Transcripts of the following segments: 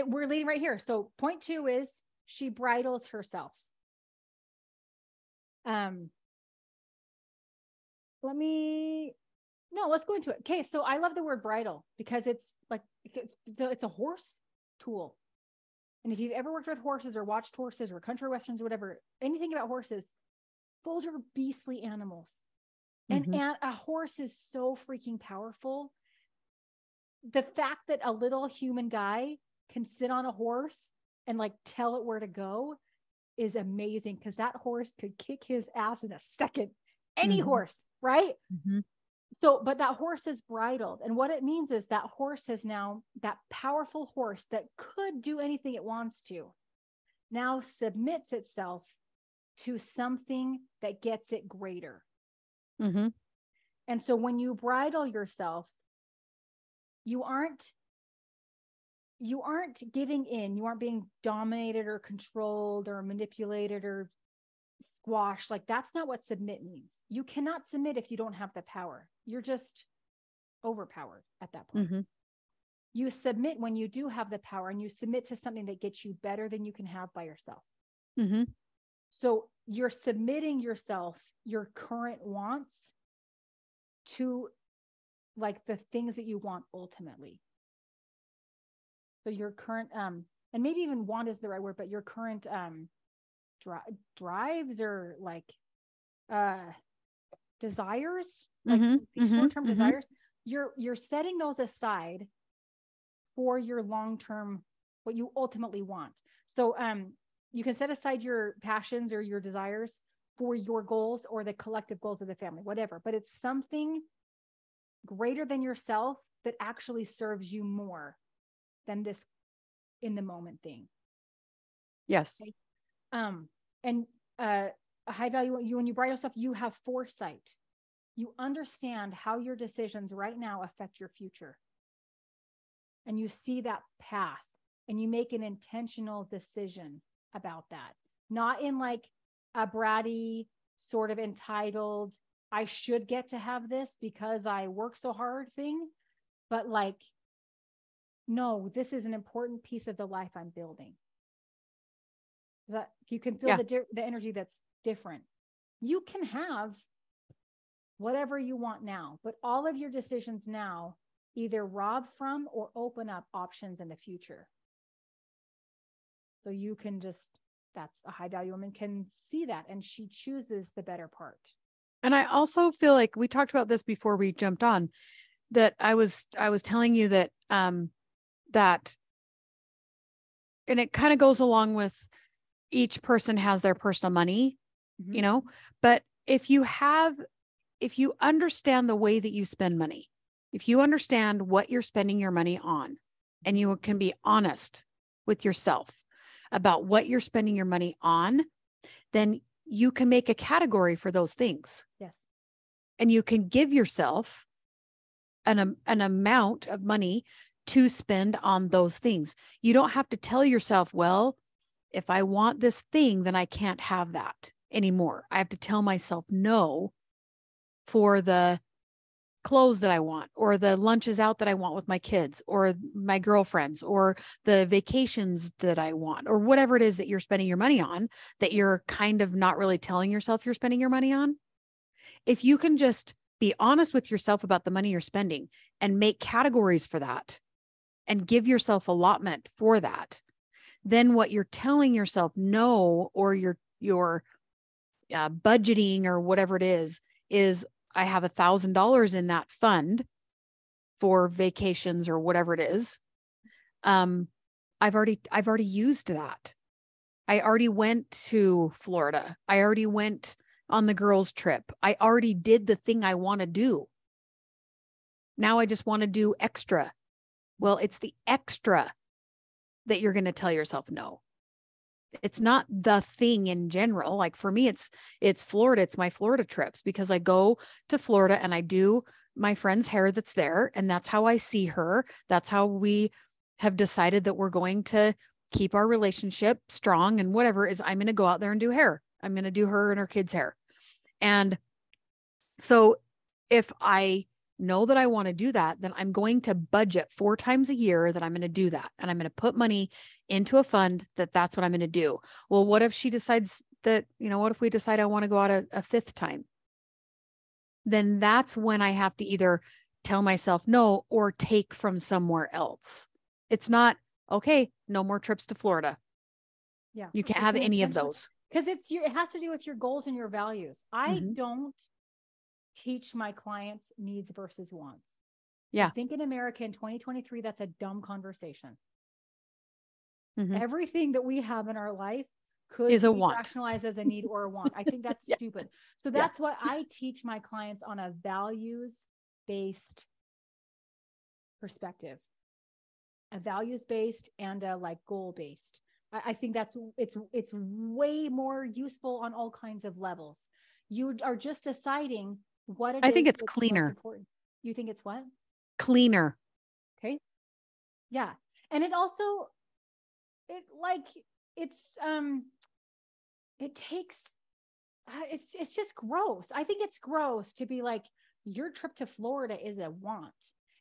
we're leading right here. So point 2 is she bridles herself. Let's go into it. Okay. So I love the word bridle because it's like, it's a horse tool. And if you've ever worked with horses or watched horses or country westerns or whatever, anything about horses, those are beastly animals. And a horse is so freaking powerful. The fact that a little human guy can sit on a horse and like tell it where to go is amazing, because that horse could kick his ass in a second. Any horse, right? So, but that horse is bridled. And what it means is that horse is now, that powerful horse that could do anything it wants to, now submits itself to something that gets it greater. And so when you bridle yourself, you aren't giving in. You aren't being dominated or controlled or manipulated or squashed. Like, that's not what submit means. You cannot submit if you don't have the power. You're just overpowered at that point. You submit when you do have the power, and you submit to something that gets you better than you can have by yourself. So you're submitting yourself, your current wants, to like the things that you want ultimately. So your current, and maybe even want is the right word, but your current drives or like desires, like short-term desires, you're setting those aside for your long-term, what you ultimately want. So you can set aside your passions or your desires for your goals or the collective goals of the family, whatever, but it's something greater than yourself that actually serves you more than this in the moment thing. Yes. Okay? And a high value, when you bridle yourself, you have foresight. You understand how your decisions right now affect your future. And you see that path, and you make an intentional decision about that. Not in like a bratty, sort of entitled, I should get to have this because I work so hard thing, but like, no, this is an important piece of the life I'm building. That you can feel the energy that's different. You can have whatever you want now, but all of your decisions now either rob from or open up options in the future. So you can just, that's a high value woman can see that, and she chooses the better part. And I also feel like we talked about this before we jumped on, that I was telling you that, that, and it kind of goes along with each person has their personal money, you know, but if you understand the way that you spend money, if you understand what you're spending your money on, and you can be honest with yourself about what you're spending your money on, then you can make a category for those things. Yes. And you can give yourself an amount of money to spend on those things. You don't have to tell yourself, well, if I want this thing, then I can't have that anymore. I have to tell myself no for the clothes that I want, or the lunches out that I want with my kids or my girlfriends, or the vacations that I want, or whatever it is that you're spending your money on, that you're kind of not really telling yourself you're spending your money on. If you can just be honest with yourself about the money you're spending and make categories for that and give yourself allotment for that, then what you're telling yourself no, or your budgeting or whatever it is I have $1,000 in that fund for vacations or whatever it is. I've already used that. I already went to Florida. I already went on the girls' trip. I already did the thing I want to do. Now I just want to do extra. Well, it's the extra that you're going to tell yourself no. It's not the thing in general. Like for me, it's Florida. It's my Florida trips, because I go to Florida and I do my friend's hair that's there. And that's how I see her. That's how we have decided that we're going to keep our relationship strong, and whatever is, I'm going to go out there and do hair. I'm going to do her and her kids' hair. And so if I know that I want to do that, then I'm going to budget 4 times a year that I'm going to do that. And I'm going to put money into a fund that's what I'm going to do. Well, what if she decides that, what if we decide I want to go out a 5th time? Then that's when I have to either tell myself no or take from somewhere else. It's not, okay, no more trips to Florida. Yeah. You can't have any of those. Because it has to do with your goals and your values. I don't teach my clients needs versus wants. Yeah. I think in America in 2023, that's a dumb conversation. Mm-hmm. Everything that we have in our life could is a be want. rationalized as a need or a want. I think that's stupid. So that's what I teach my clients on a values-based perspective, a values-based and a like goal-based. I think it's way more useful on all kinds of levels. You are just deciding what it is. I think it's cleaner. You think it's what? Cleaner. Okay. Yeah. And it also, it takes, it's just gross. I think it's gross to be like, your trip to Florida is a want,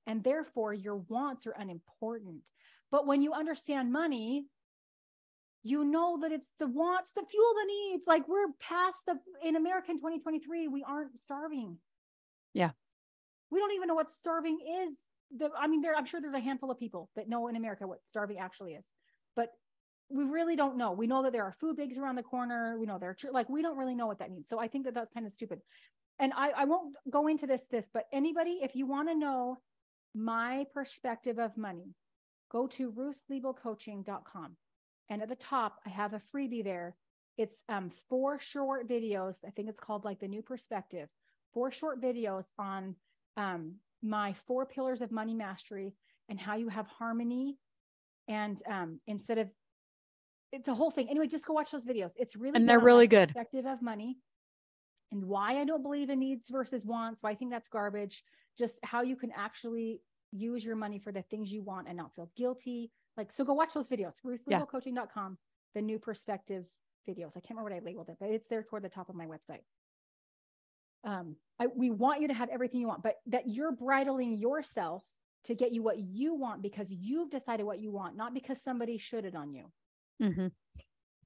and therefore your wants are unimportant. But when you understand money, you know that it's the wants that fuel the needs. Like we're past in America in 2023, we aren't starving. Yeah. We don't even know what starving is. I'm sure there's a handful of people that know in America what starving actually is, but we really don't know. We know that there are food banks around the corner. We know we don't really know what that means. So I think that that's kind of stupid. And I won't go into this, but anybody, if you want to know my perspective of money, go to ruthliebelcoaching.com. And at the top, I have a freebie there. It's 4 short videos. I think it's called like the new perspective, 4 short videos on my 4 pillars of money mastery and how you have harmony. And instead of, it's a whole thing. Anyway, just go watch those videos. It's really, and they're really good. Perspective of money and why I don't believe in needs versus wants, why I think that's garbage, just how you can actually use your money for the things you want and not feel guilty. So go watch those videos, ruthlegalcoaching.com, the new perspective videos. I can't remember what I labeled it, but it's there toward the top of my website. We want you to have everything you want, but that you're bridling yourself to get you what you want because you've decided what you want, not because somebody should it on you. Mm-hmm.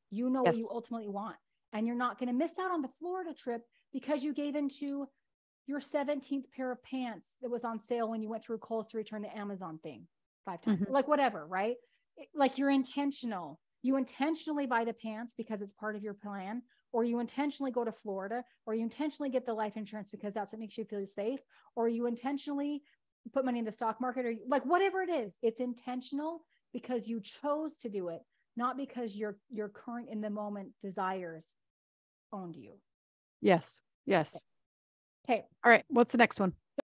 You know what you ultimately want. And you're not going to miss out on the Florida trip because you gave into your 17th pair of pants that was on sale when you went through Kohl's to return the Amazon thing 5 times, whatever, right? You're intentional. You intentionally buy the pants because it's part of your plan, or you intentionally go to Florida, or you intentionally get the life insurance because that's what makes you feel safe, or you intentionally put money in the stock market, or whatever it is, it's intentional because you chose to do it, not because your current in the moment desires owned you. Yes. Okay. All right. What's the next one?